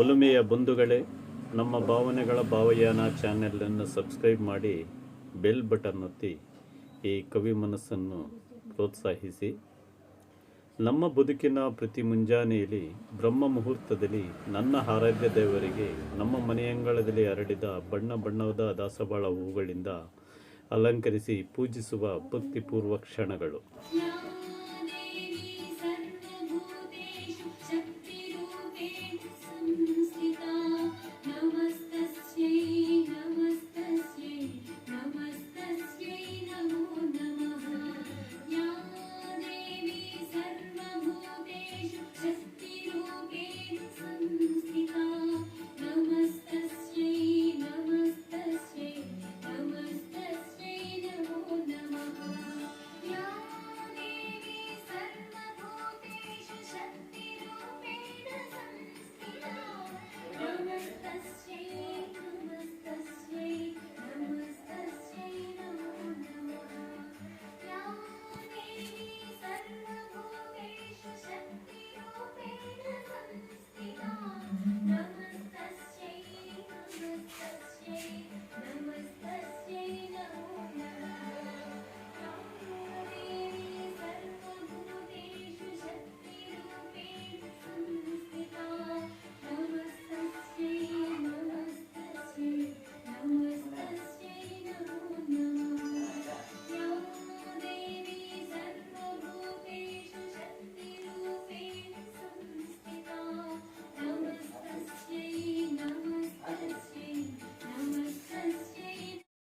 ಒಲುಮೆಯ ಬಂಧುಗಳೇ, ನಮ್ಮ ಭಾವನೆಗಳ ಭಾವಯಾನ ಚಾನೆಲನ್ನು ಸಬ್ಸ್ಕ್ರೈಬ್ ಮಾಡಿ ಬೆಲ್ ಬಟನ್ ಒತ್ತಿ ಈ ಕವಿ ಮನಸ್ಸನ್ನು ಪ್ರೋತ್ಸಾಹಿಸಿ. ನಮ್ಮ ಬದುಕಿನ ಪ್ರತಿ ಮುಂಜಾನೆಯಲ್ಲಿ ಬ್ರಹ್ಮ ಮುಹೂರ್ತದಲ್ಲಿ ನನ್ನ ಆರಾಧ್ಯ ದೇವರಿಗೆ ನಮ್ಮ ಮನೆಯಂಗಳದಲ್ಲಿ ಹರಡಿದ ಬಣ್ಣ ಬಣ್ಣದ ದಾಸವಾಳ ಹೂಗಳಿಂದ ಅಲಂಕರಿಸಿ ಪೂಜಿಸುವ ಭಕ್ತಿಪೂರ್ವ ಕ್ಷಣಗಳು.